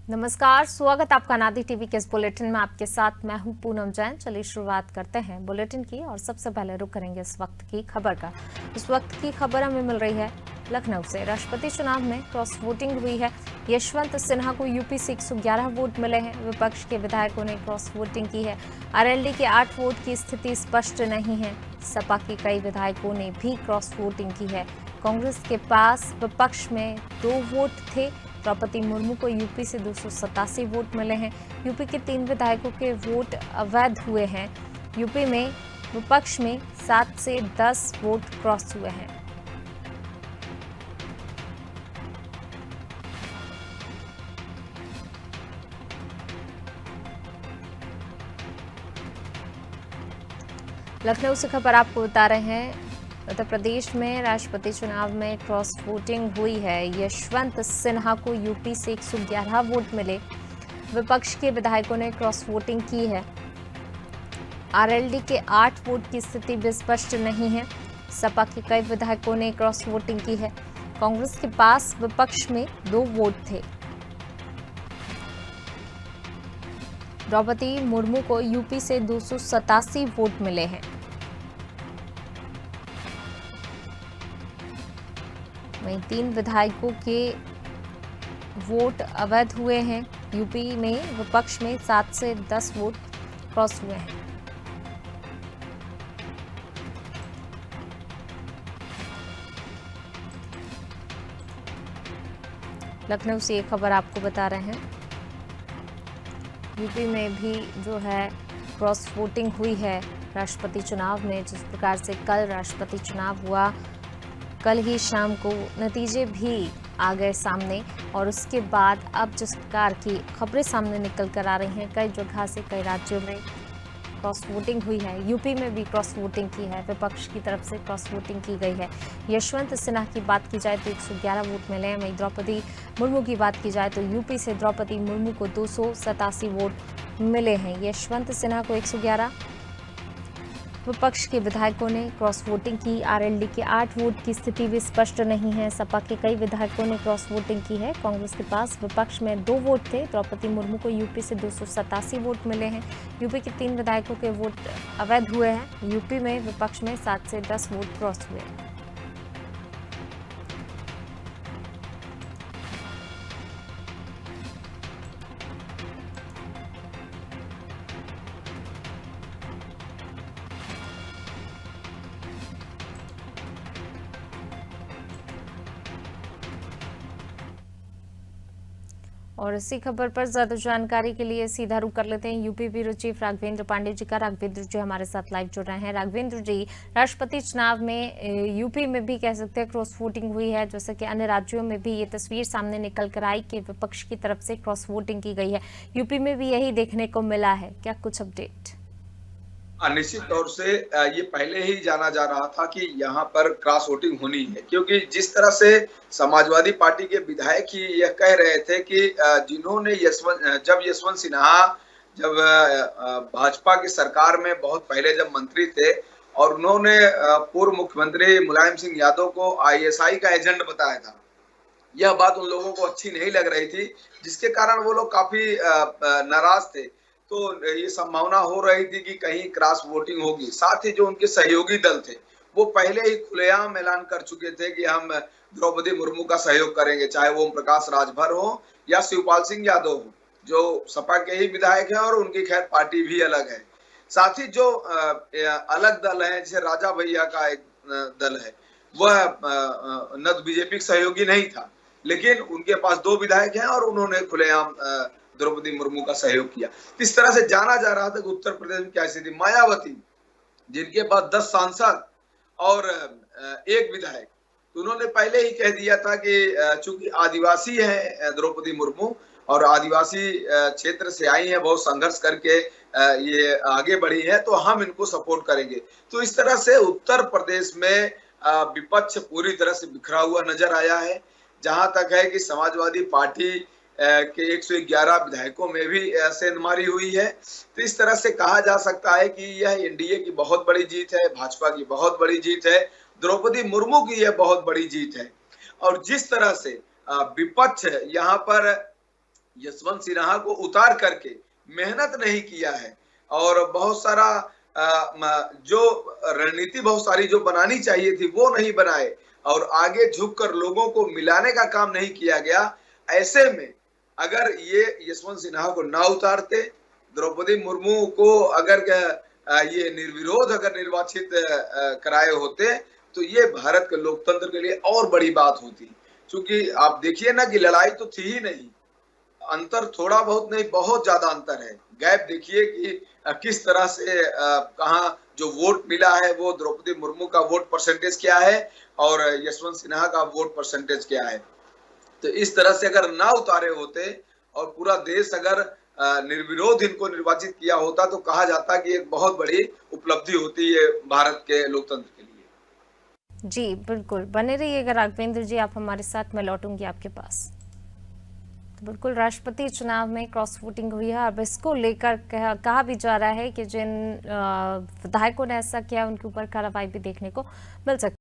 नमस्कार, स्वागत आपका नादी टीवी के इस बुलेटिन में। आपके साथ मैं हूं पूनम जैन। चलिए शुरुआत करते हैं बुलेटिन की और सबसे पहले रुक करेंगे इस वक्त की खबर का। इस वक्त की खबर हमें मिल रही है लखनऊ से। राष्ट्रपति चुनाव में क्रॉस वोटिंग हुई है। यशवंत सिन्हा को यूपी से 111 वोट मिले हैं। विपक्ष के विधायकों ने क्रॉस वोटिंग की है। आरएलडी के 8 वोट की स्थिति स्पष्ट नहीं है। सपा के कई विधायकों ने भी क्रॉस वोटिंग की है। कांग्रेस के पास विपक्ष में 2 वोट थे। द्रौपदी मुर्मू को यूपी से 287 वोट मिले हैं। यूपी के 3 विधायकों के वोट अवैध हुए हैं। यूपी में विपक्ष में 7 से 10 वोट क्रॉस हुए हैं। लखनऊ से खबर आपको बता रहे हैं। उत्तर प्रदेश में राष्ट्रपति चुनाव में क्रॉस वोटिंग हुई है। यशवंत सिन्हा को यूपी से 111 वोट मिले। विपक्ष के विधायकों ने क्रॉस वोटिंग की है। आरएलडी के 8 वोट की स्थिति भी स्पष्ट नहीं है। सपा के कई विधायकों ने क्रॉस वोटिंग की है। कांग्रेस के पास विपक्ष में 2 वोट थे। द्रौपदी मुर्मू को यूपी से 287 वोट मिले हैं। वहीं 3 विधायकों के वोट अवैध हुए हैं। यूपी में विपक्ष में 7 से 10 वोट क्रॉस हुए हैं। लखनऊ से ये खबर आपको बता रहे हैं। यूपी में भी जो है क्रॉस वोटिंग हुई है राष्ट्रपति चुनाव में। जिस प्रकार से कल राष्ट्रपति चुनाव हुआ, कल ही शाम को नतीजे भी आ गए सामने और उसके बाद अब जिस प्रकार की खबरें सामने निकल कर आ रही हैं, कई जगह से कई राज्यों में क्रॉस वोटिंग हुई है। यूपी में भी क्रॉस वोटिंग की है। विपक्ष की तरफ से क्रॉस वोटिंग की गई है। यशवंत सिन्हा की बात की जाए तो 111 वोट मिले हैं। वहीं द्रौपदी मुर्मू की बात की जाए तो यूपी से द्रौपदी मुर्मू को 287 वोट मिले हैं। यशवंत सिन्हा को 111, विपक्ष के विधायकों ने क्रॉस वोटिंग की। आरएलडी के 8 वोट की स्थिति भी स्पष्ट नहीं है। सपा के कई विधायकों ने क्रॉस वोटिंग की है। कांग्रेस के पास विपक्ष में 2 वोट थे। द्रौपदी मुर्मू को यूपी से 287 वोट मिले हैं। यूपी के 3 विधायकों के वोट अवैध हुए हैं। यूपी में विपक्ष में 7 से 10 वोट क्रॉस हुए हैं। और इसी खबर पर ज्यादा जानकारी के लिए सीधा रुख कर लेते हैं UP bureau chief Raghavendra Pandey ji का। राघवेंद्र जी हमारे साथ लाइव जुड़ रहे हैं। राघवेंद्र जी, राष्ट्रपति चुनाव में यूपी में भी कह सकते हैं क्रॉस वोटिंग हुई है, जैसे कि अन्य राज्यों में भी ये तस्वीर सामने निकल कर आई कि विपक्ष की तरफ से क्रॉस वोटिंग की गई है। यूपी में भी यही देखने को मिला है, क्या कुछ अपडेट? निश्चित तौर से ये पहले ही जाना जा रहा था कि यहाँ पर क्रॉस वोटिंग होनी है, क्योंकि जिस तरह से समाजवादी पार्टी के विधायक ही यह कह रहे थे कि जिन्होंने जब यशवंत सिन्हा जब भाजपा की सरकार में बहुत पहले जब मंत्री थे और उन्होंने पूर्व मुख्यमंत्री मुलायम सिंह यादव को आईएसआई का एजेंट बताया था, यह बात उन लोगों को अच्छी नहीं लग रही थी, जिसके कारण वो लोग काफी नाराज थे। तो ये संभावना हो रही थी कि कहीं क्रॉस वोटिंग होगी। साथ ही जो उनके सहयोगी दल थे वो पहले ही खुलेआम ऐलान कर चुके थे कि हम द्रौपदी मुर्मू का सहयोग करेंगे, चाहे वो ओम प्रकाश राजभर हो या शिवपाल सिंह यादव हो, जो सपा के ही विधायक हैं और उनकी खैर पार्टी भी अलग है। साथ ही जो अलग दल है, जैसे राजा भैया का एक दल है, वह न बीजेपी सहयोगी नहीं था, लेकिन उनके पास 2 विधायक हैं और उन्होंने खुलेआम द्रौपदी मुर्मू का सहयोग किया। इस तरह से जाना जा रहा था कि उत्तर प्रदेश में क्या स्थिति। मायावती, जिनके पास 10 सांसद और 1 विधायक, तो उन्होंने पहले ही कह दिया था कि चूंकि आदिवासी है द्रौपदी मुर्मू और आदिवासी क्षेत्र से आई है, बहुत संघर्ष करके ये आगे बढ़ी है, तो हम इनको सपोर्ट करेंगे। तो इस तरह से उत्तर प्रदेश में विपक्ष पूरी तरह से बिखरा हुआ नजर आया है। जहां तक है कि समाजवादी पार्टी के 111 विधायकों में भी सेंधमारी हुई है। तो इस तरह से कहा जा सकता है कि यह एनडीए की बहुत बड़ी जीत है, भाजपा की बहुत बड़ी जीत है, द्रौपदी मुर्मू की यह बहुत बड़ी जीत है। और जिस तरह से विपक्ष यहाँ पर यशवंत सिन्हा को उतार करके मेहनत नहीं किया है और बहुत सारा जो रणनीति बहुत सारी जो बनानी चाहिए थी वो नहीं बनाए और आगे झुककर लोगों को मिलाने का काम नहीं किया गया। ऐसे में अगर ये यशवंत सिन्हा को ना उतारते, द्रौपदी मुर्मू को अगर ये निर्विरोध अगर निर्वाचित कराए होते तो ये भारत के लोकतंत्र के लिए और बड़ी बात होती। क्योंकि आप देखिए ना कि लड़ाई तो थी ही नहीं, अंतर थोड़ा बहुत नहीं बहुत ज्यादा अंतर है। गैप देखिए कि किस तरह से कहाँ जो वोट मिला है वो द्रौपदी मुर्मू का वोट परसेंटेज क्या है और यशवंत सिन्हा का वोट परसेंटेज क्या है। तो इस तरह से अगर ना उतारे होते और पूरा देश अगर निर्विरोध इनको निर्वाचित किया होता तो कहा जाता कि एक बहुत बड़ी उपलब्धि होती है भारत के लोकतंत्र के लिए। जी बिल्कुल, बने रहिएगा राघवेंद्र जी, आप हमारे साथ, मैं लौटूंगी आपके पास। तो बिल्कुल राष्ट्रपति चुनाव में क्रॉस वोटिंग हुई है। अब इसको लेकर कहा भी जा रहा है कि जिन विधायकों ने ऐसा किया उनके ऊपर कार्रवाई भी देखने को मिल सकती है।